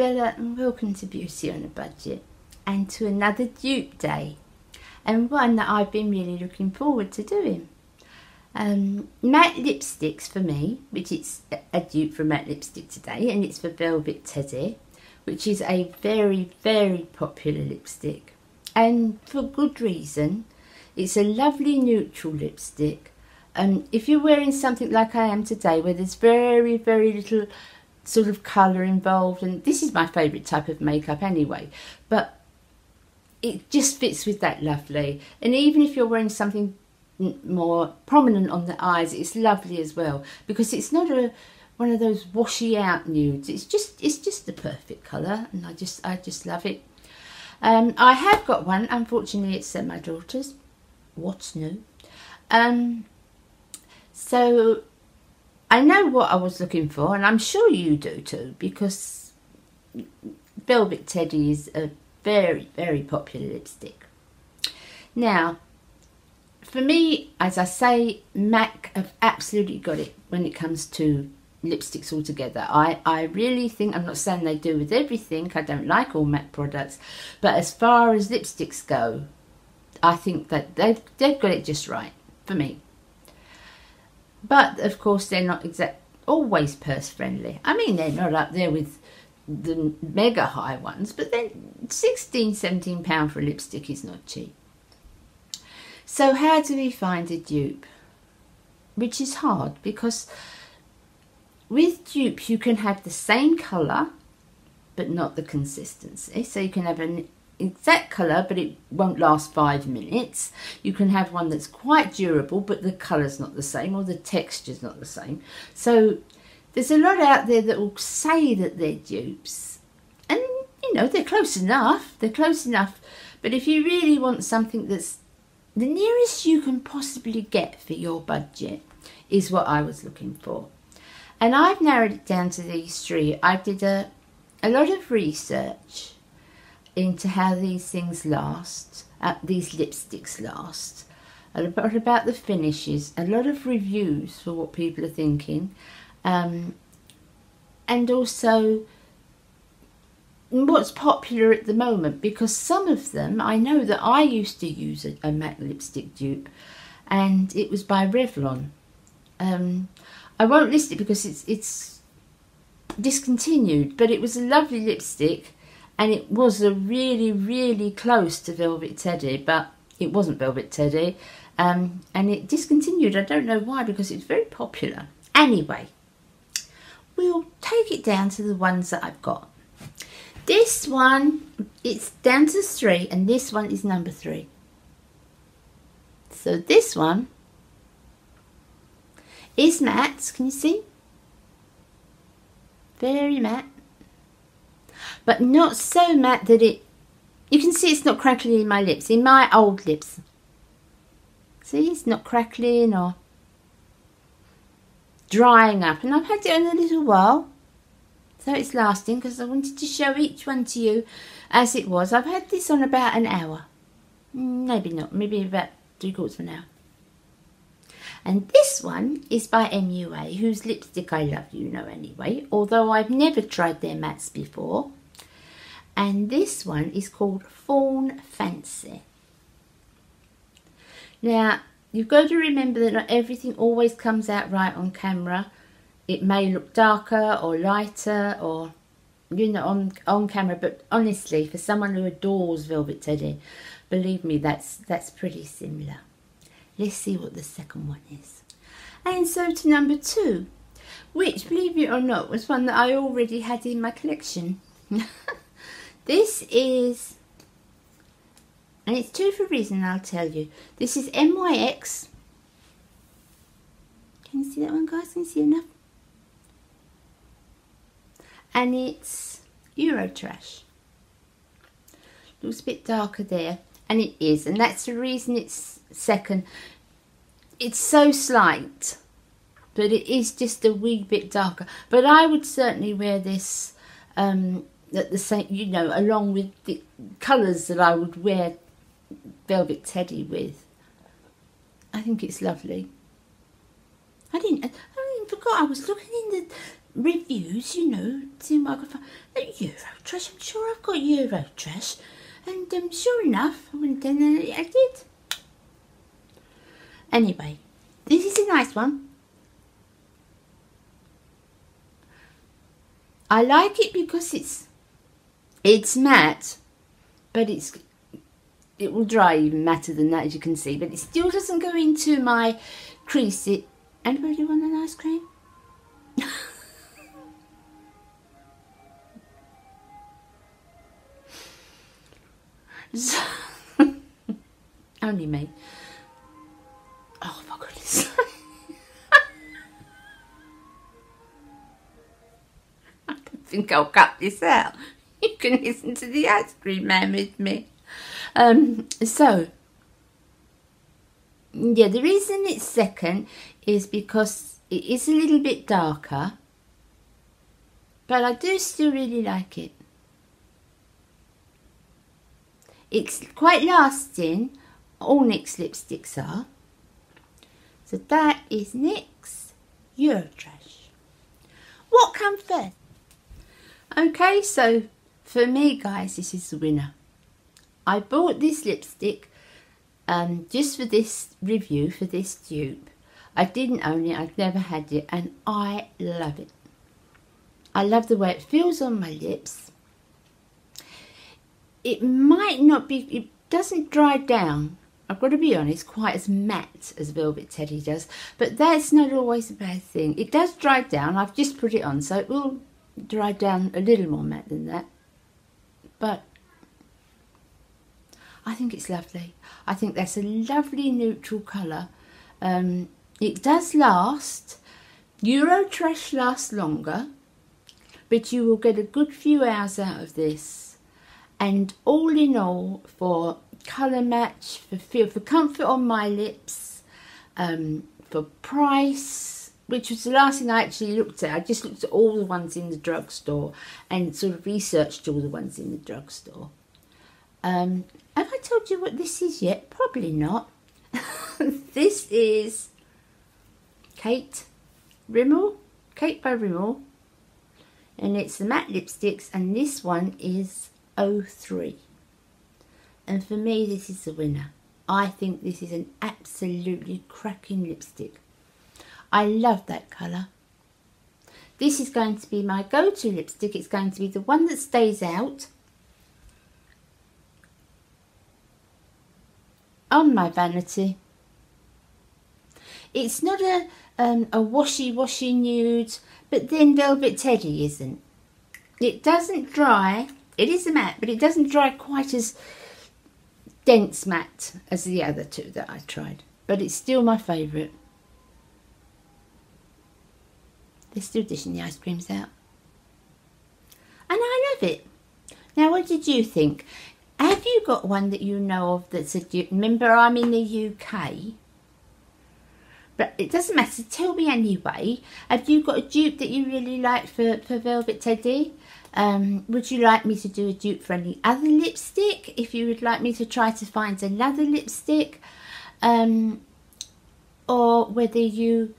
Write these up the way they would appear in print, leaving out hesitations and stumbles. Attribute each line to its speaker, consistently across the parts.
Speaker 1: Bella and welcome to Beauty on a Budget and to another dupe day, and one that I've been really looking forward to doing. Matte lipsticks for me, which is a dupe for matte lipstick today, and it's for Velvet Teddy, which is a very, very popular lipstick, and for good reason. It's a lovely neutral lipstick. If you're wearing something like I am today, where there's very, very little sort of colour involved, and this is my favourite type of makeup anyway, but it just fits with that lovely. And even if you're wearing something more prominent on the eyes, it's lovely as well, because it's not one of those washy out nudes. It's just the perfect colour, and I just love it. I have got one. Unfortunately, it's at my daughter's. What's new? So I know what I was looking for, and I'm sure you do too, because Velvet Teddy is a very, very popular lipstick. Now, for me, as I say, MAC have absolutely got it when it comes to lipsticks altogether. I really think, I'm not saying they do with everything, I don't like all MAC products, but as far as lipsticks go, I think that they've got it just right for me. But of course, they're not always purse friendly. I mean, they're not up there with the mega high ones, but then £16–17 for a lipstick is not cheap. So how do we find a dupe? Which is hard, because with dupes you can have the same colour but not the consistency. So you can have an exact colour but it won't last 5 minutes. You can have one that's quite durable but the colour's not the same, or the texture's not the same. So there's a lot out there that will say that they're dupes, and you know, they're close enough, but if you really want something that's the nearest you can possibly get for your budget, is what I was looking for. And I've narrowed it down to these three. I did a lot of research into how these things last, these lipsticks last, a lot about the finishes, a lot of reviews for what people are thinking, and also what's popular at the moment, because some of them, I know that I used to use a matte lipstick dupe, and it was by Revlon. I won't list it because it's discontinued, but it was a lovely lipstick, and it was a really, really close to Velvet Teddy, but it wasn't Velvet Teddy, and it discontinued. I don't know why, because it's very popular. Anyway, we'll take it down to the ones that I've got. This one, it's down to 3, and this one is number 3. So this one is matte. Can you see? Very matte, but not so matte that you can see it's not crackling in my lips, in my old lips. See, it's not crackling or drying up, and I've had it on a little while, so it's lasting, because I wanted to show each one to you as it was. I've had this on about an hour, maybe not, maybe about 3/4 of an hour. And this one is by MUA, whose lipstick I love, you know anyway, although I've never tried their mattes before. And this one is called Fawn Fancy. Now, you've got to remember that not everything always comes out right on camera. It may look darker or lighter, or, you know, on camera, but honestly, for someone who adores Velvet Teddy, believe me, that's pretty similar. Let's see what the second one is. And so to number 2, which, believe it or not, was one that I already had in my collection. This is, and it's 2 for a reason, I'll tell you. This is MYX. Can you see that one, guys? Can you see enough? And it's Eurotrash. Looks a bit darker there, and it is, and that's the reason it's second. It's so slight, but it is just a wee bit darker. But I would certainly wear this at the same, you know, along with the colours that I would wear Velvet Teddy with. I think it's lovely. I didn't forgot I was looking in reviews, you know, seeing what I could find. Eurotrash, I'm sure I've got Eurotrash. And sure enough, I went in and I did. Anyway, this is a nice one. I like it because it's matte, but it will dry even matter than that, as you can see. But it still doesn't go into my crease. Anybody want an ice cream? So, only me. Oh my goodness. I don't think I'll cut this out. You can listen to the ice cream man with me. So, yeah, the reason it's second is because it is a little bit darker, but I do still really like it. It's quite lasting. All NYX lipsticks are. So that is NYX Eurotrash. What comes first? Okay, so for me, guys, this is the winner. I bought this lipstick just for this review, for this dupe. I didn't own it, I've never had it, and I love it. I love the way it feels on my lips. It might not be, it doesn't dry down, I've got to be honest, quite as matte as Velvet Teddy does, but that's not always a bad thing. It does dry down, I've just put it on, so it will dry down a little more matte than that, but I think it's lovely. I think that's a lovely neutral colour. It does last. Eurotrash lasts longer, but you will get a good few hours out of this. And all in all, for colour match, for comfort on my lips, for price, which was the last thing I actually looked at. I just looked at all the ones in the drugstore and sort of researched all the ones in the drugstore. Have I told you what this is yet? Probably not. This is Kate by Rimmel, and it's the matte lipsticks, and this one is 03. And for me, this is the winner. I think this is an absolutely cracking lipstick. I love that colour. This is going to be my go-to lipstick. It's going to be the one that stays out on my vanity. It's not a washy nude, but then Velvet Teddy isn't. It doesn't dry. It is a matte, but it doesn't dry quite as dense matte as the other two that I tried. But it's still my favourite. They're still dishing the ice creams out. And I love it. Now, what did you think? Have you got one that you know of that's a dupe? Remember, I'm in the UK. But it doesn't matter. Tell me anyway. Have you got a dupe that you really like for Velvet Teddy? Would you like me to do a dupe for any other lipstick? If you would like me to try to find another lipstick, or whether you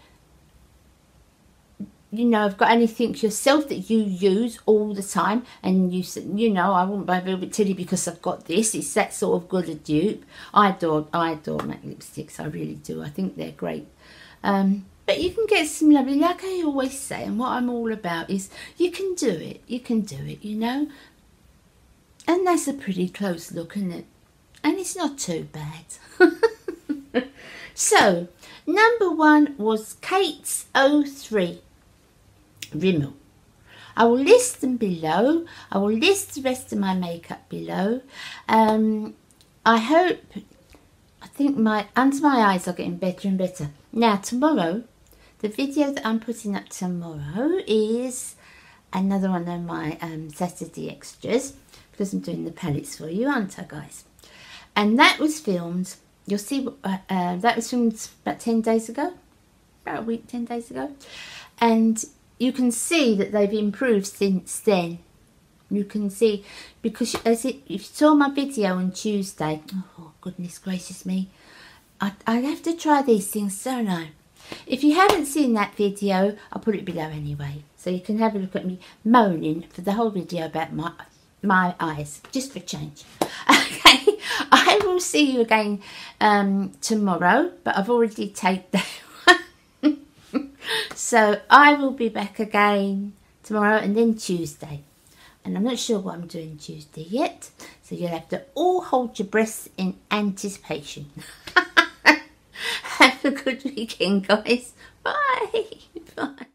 Speaker 1: know, have got anything yourself that you use all the time, and you know, I wouldn't buy Velvet Teddy because I've got this. It's that sort of good a dupe. I adore matte lipsticks. I really do. I think they're great. But you can get some lovely, like I always say, and what I'm all about is you can do it, you know. And that's a pretty close look, isn't it? And it's not too bad. So, number one was Kate's 03 Rimmel. I will list them below. I will list the rest of my makeup below. I think under my eyes are getting better and better. Now, tomorrow, the video that I'm putting up tomorrow is another one of my Saturday extras, because I'm doing the palettes for you, aren't I, guys? And that was filmed, you'll see, that was filmed about 10 days ago, about a week, 10 days ago. And you can see that they've improved since then. You can see, because if you saw my video on Tuesday, oh goodness gracious me, I have to try these things, don't I? If you haven't seen that video, I'll put it below anyway. So you can have a look at me moaning for the whole video about my eyes, just for change. Okay, I will see you again tomorrow, but I've already taped that one. So I will be back again tomorrow and then Tuesday. And I'm not sure what I'm doing Tuesday yet. So you'll have to all hold your breaths in anticipation. Have a good weekend, guys. Bye. Bye.